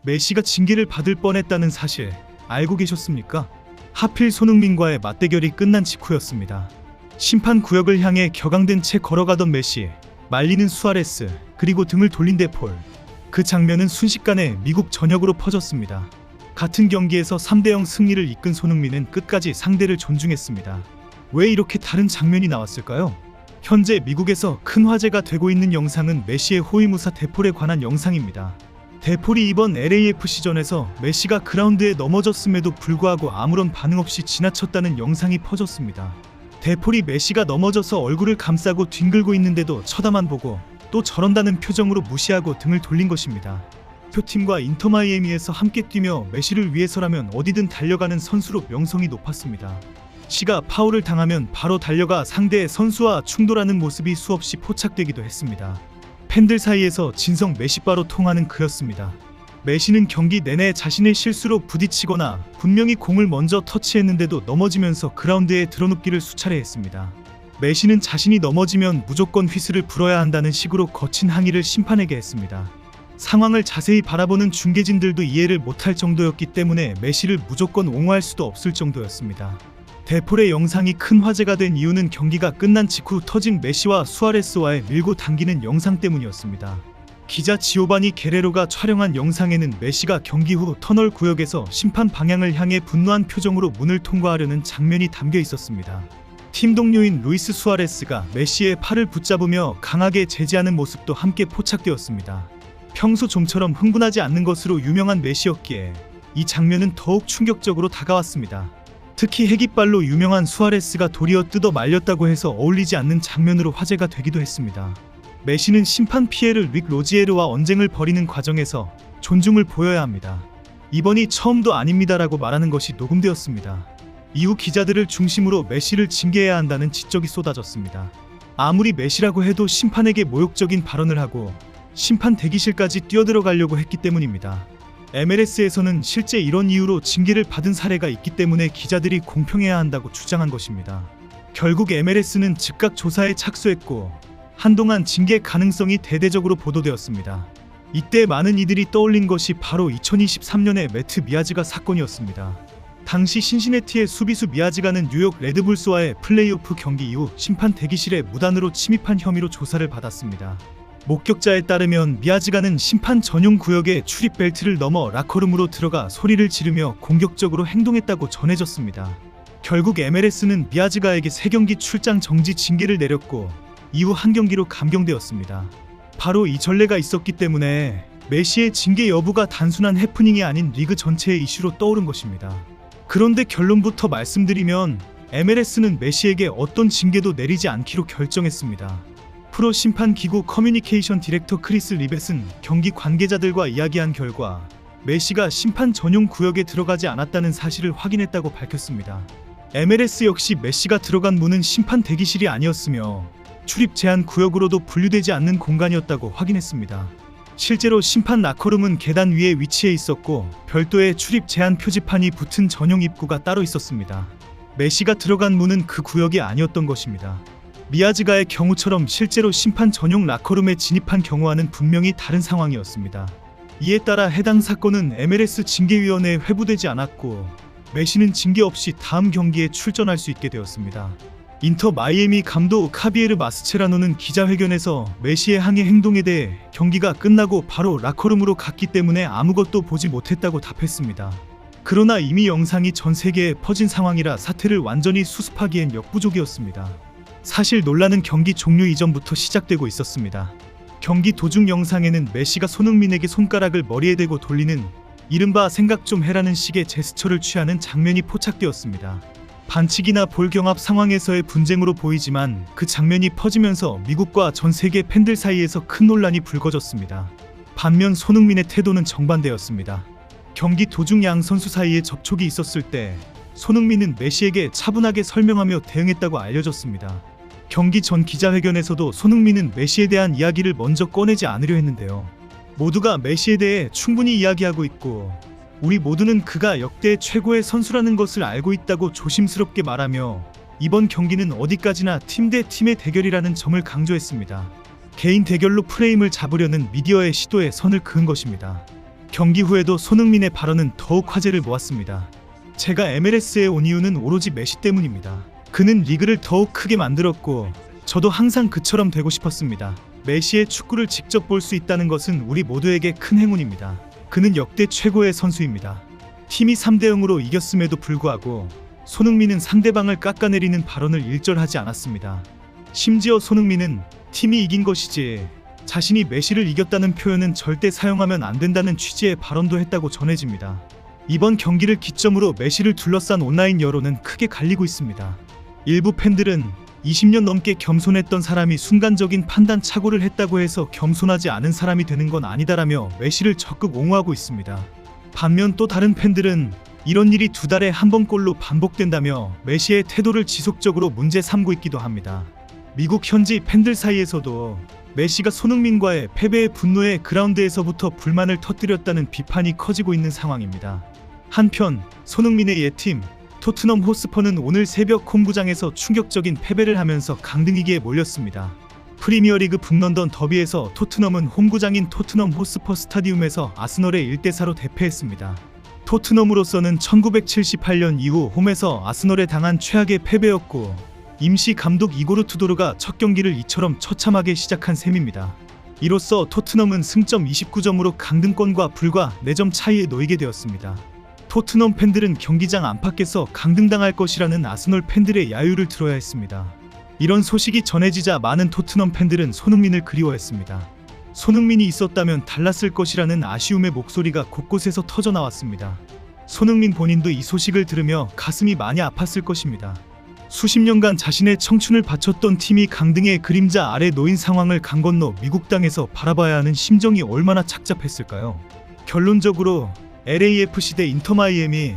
메시가 징계를 받을 뻔했다는 사실 알고 계셨습니까? 하필 손흥민과의 맞대결이 끝난 직후였습니다. 심판 구역을 향해 격앙된 채 걸어가던 메시, 말리는 수아레스, 그리고 등을 돌린 데폴. 그 장면은 순식간에 미국 전역으로 퍼졌습니다. 같은 경기에서 3대0 승리를 이끈 손흥민은 끝까지 상대를 존중했습니다. 왜 이렇게 다른 장면이 나왔을까요? 현재 미국에서 큰 화제가 되고 있는 영상은 메시의 호위무사 데폴에 관한 영상입니다. 데폴이 이번 LAFC전에서 메시가 그라운드에 넘어졌음에도 불구하고 아무런 반응 없이 지나쳤다는 영상이 퍼졌습니다. 데폴이 메시가 넘어져서 얼굴을 감싸고 뒹굴고 있는데도 쳐다만 보고 또 저런다는 표정으로 무시하고 등을 돌린 것입니다. 표팀과 인터마이애미에서 함께 뛰며 메시를 위해서라면 어디든 달려가는 선수로 명성이 높았습니다. 시가 파울을 당하면 바로 달려가 상대의 선수와 충돌하는 모습이 수없이 포착되기도 했습니다. 팬들 사이에서 진성 메시바로 통하는 그였습니다. 메시는 경기 내내 자신의 실수로 부딪히거나 분명히 공을 먼저 터치했는데도 넘어지면서 그라운드에 드러눕기를 수차례 했습니다. 메시는 자신이 넘어지면 무조건 휘슬을 불어야 한다는 식으로 거친 항의를 심판에게 했습니다. 상황을 자세히 바라보는 중계진들도 이해를 못할 정도였기 때문에 메시를 무조건 옹호할 수도 없을 정도였습니다. 데폴의 영상이 큰 화제가 된 이유는 경기가 끝난 직후 터진 메시와 수아레스와의 밀고 당기는 영상 때문이었습니다. 기자 지오바니 게레로가 촬영한 영상에는 메시가 경기 후 터널 구역에서 심판 방향을 향해 분노한 표정으로 문을 통과하려는 장면이 담겨 있었습니다. 팀 동료인 루이스 수아레스가 메시의 팔을 붙잡으며 강하게 제지하는 모습도 함께 포착되었습니다. 평소 좀처럼 흥분하지 않는 것으로 유명한 메시였기에 이 장면은 더욱 충격적으로 다가왔습니다. 특히 핵이빨로 유명한 수아레스가 도리어 뜯어 말렸다고 해서 어울리지 않는 장면으로 화제가 되기도 했습니다. 메시는 심판 피에르 릭 로지에르와 언쟁을 벌이는 과정에서 존중을 보여야 합니다. 이번이 처음도 아닙니다라고 말하는 것이 녹음되었습니다. 이후 기자들을 중심으로 메시를 징계해야 한다는 지적이 쏟아졌습니다. 아무리 메시라고 해도 심판에게 모욕적인 발언을 하고 심판 대기실까지 뛰어들어가려고 했기 때문입니다. MLS에서는 실제 이런 이유로 징계를 받은 사례가 있기 때문에 기자들이 공평해야 한다고 주장한 것입니다. 결국 MLS는 즉각 조사에 착수했고 한동안 징계 가능성이 대대적으로 보도되었습니다. 이때 많은 이들이 떠올린 것이 바로 2023년의 매트 미아즈가 사건이었습니다. 당시 신시내티의 수비수 미아즈가는 뉴욕 레드불스와의 플레이오프 경기 이후 심판 대기실에 무단으로 침입한 혐의로 조사를 받았습니다. 목격자에 따르면 미아즈가는 심판 전용 구역의 출입 벨트를 넘어 라커룸으로 들어가 소리를 지르며 공격적으로 행동했다고 전해졌습니다. 결국 MLS는 미아즈가에게 3경기 출장 정지 징계를 내렸고 이후 한 경기로 감경되었습니다. 바로 이 전례가 있었기 때문에 메시의 징계 여부가 단순한 해프닝이 아닌 리그 전체의 이슈로 떠오른 것입니다. 그런데 결론부터 말씀드리면 MLS는 메시에게 어떤 징계도 내리지 않기로 결정했습니다. 프로 심판기구 커뮤니케이션 디렉터 크리스 리벳은 경기 관계자들과 이야기한 결과 메시가 심판 전용 구역에 들어가지 않았다는 사실을 확인했다고 밝혔습니다. MLS 역시 메시가 들어간 문은 심판 대기실이 아니었으며 출입 제한 구역으로도 분류되지 않는 공간이었다고 확인했습니다. 실제로 심판 라커룸은 계단 위에 위치해 있었고 별도의 출입 제한 표지판이 붙은 전용 입구가 따로 있었습니다. 메시가 들어간 문은 그 구역이 아니었던 것입니다. 미아즈가의 경우처럼 실제로 심판 전용 라커룸에 진입한 경우와는 분명히 다른 상황이었습니다. 이에 따라 해당 사건은 MLS 징계위원회에 회부되지 않았고 메시는 징계 없이 다음 경기에 출전할 수 있게 되었습니다. 인터 마이애미 감독 카비에르 마스체라노는 기자회견에서 메시의 항해 행동에 대해 경기가 끝나고 바로 라커룸으로 갔기 때문에 아무것도 보지 못했다고 답했습니다. 그러나 이미 영상이 전 세계에 퍼진 상황이라 사태를 완전히 수습하기엔 역부족이었습니다. 사실 논란은 경기 종료 이전부터 시작되고 있었습니다. 경기 도중 영상에는 메시가 손흥민에게 손가락을 머리에 대고 돌리는 이른바 생각 좀 해라는 식의 제스처를 취하는 장면이 포착되었습니다. 반칙이나 볼 경합 상황에서의 분쟁으로 보이지만 그 장면이 퍼지면서 미국과 전 세계 팬들 사이에서 큰 논란이 불거졌습니다. 반면 손흥민의 태도는 정반대였습니다. 경기 도중 양 선수 사이에 접촉이 있었을 때 손흥민은 메시에게 차분하게 설명하며 대응했다고 알려졌습니다. 경기 전 기자회견에서도 손흥민은 메시에 대한 이야기를 먼저 꺼내지 않으려 했는데요. 모두가 메시에 대해 충분히 이야기하고 있고 우리 모두는 그가 역대 최고의 선수라는 것을 알고 있다고 조심스럽게 말하며 이번 경기는 어디까지나 팀 대 팀의 대결이라는 점을 강조했습니다. 개인 대결로 프레임을 잡으려는 미디어의 시도에 선을 그은 것입니다. 경기 후에도 손흥민의 발언은 더욱 화제를 모았습니다. 제가 MLS에 온 이유는 오로지 메시 때문입니다. 그는 리그를 더욱 크게 만들었고 저도 항상 그처럼 되고 싶었습니다. 메시의 축구를 직접 볼 수 있다는 것은 우리 모두에게 큰 행운입니다. 그는 역대 최고의 선수입니다. 팀이 3대0으로 이겼음에도 불구하고 손흥민은 상대방을 깎아내리는 발언을 일절하지 않았습니다. 심지어 손흥민은 팀이 이긴 것이지 자신이 메시를 이겼다는 표현은 절대 사용하면 안 된다는 취지의 발언도 했다고 전해집니다. 이번 경기를 기점으로 메시를 둘러싼 온라인 여론은 크게 갈리고 있습니다. 일부 팬들은 20년 넘게 겸손했던 사람이 순간적인 판단 착오를 했다고 해서 겸손하지 않은 사람이 되는 건 아니다라며 메시를 적극 옹호하고 있습니다. 반면 또 다른 팬들은 이런 일이 2달에 한 번꼴로 반복된다며 메시의 태도를 지속적으로 문제 삼고 있기도 합니다. 미국 현지 팬들 사이에서도 메시가 손흥민과의 패배의 분노에 그라운드에서부터 불만을 터뜨렸다는 비판이 커지고 있는 상황입니다. 한편 손흥민의 예팀 토트넘 호스퍼는 오늘 새벽 홈구장에서 충격적인 패배를 하면서 강등위기에 몰렸습니다. 프리미어리그 북런던 더비에서 토트넘은 홈구장인 토트넘 호스퍼 스타디움에서 아스널에 1대4로 대패했습니다. 토트넘으로서는 1978년 이후 홈에서 아스널에 당한 최악의 패배였고 임시 감독 이고르 투도르가 첫 경기를 이처럼 처참하게 시작한 셈입니다. 이로써 토트넘은 승점 29점으로 강등권과 불과 4점 차이에 놓이게 되었습니다. 토트넘 팬들은 경기장 안팎에서 강등당할 것이라는 아스널 팬들의 야유를 들어야 했습니다. 이런 소식이 전해지자 많은 토트넘 팬들은 손흥민을 그리워했습니다. 손흥민이 있었다면 달랐을 것이라는 아쉬움의 목소리가 곳곳에서 터져나왔습니다. 손흥민 본인도 이 소식을 들으며 가슴이 많이 아팠을 것입니다. 수십 년간 자신의 청춘을 바쳤던 팀이 강등의 그림자 아래 놓인 상황을 강 건너 미국 땅에서 바라봐야 하는 심정이 얼마나 착잡했을까요? 결론적으로 LAFC 대 인터마이애미,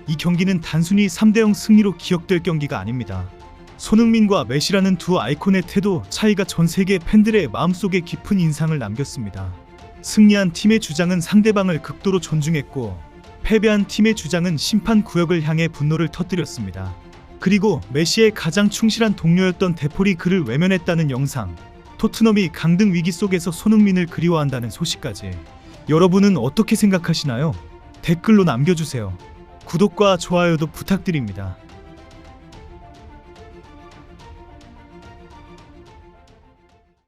이 경기는 단순히 3대0 승리로 기억될 경기가 아닙니다. 손흥민과 메시라는 두 아이콘의 태도 차이가 전 세계 팬들의 마음속에 깊은 인상을 남겼습니다. 승리한 팀의 주장은 상대방을 극도로 존중했고 패배한 팀의 주장은 심판 구역을 향해 분노를 터뜨렸습니다. 그리고 메시의 가장 충실한 동료였던 데폴이 그를 외면했다는 영상, 토트넘이 강등 위기 속에서 손흥민을 그리워한다는 소식까지. 여러분은 어떻게 생각하시나요? 댓글로 남겨주세요. 구독과 좋아요도 부탁드립니다.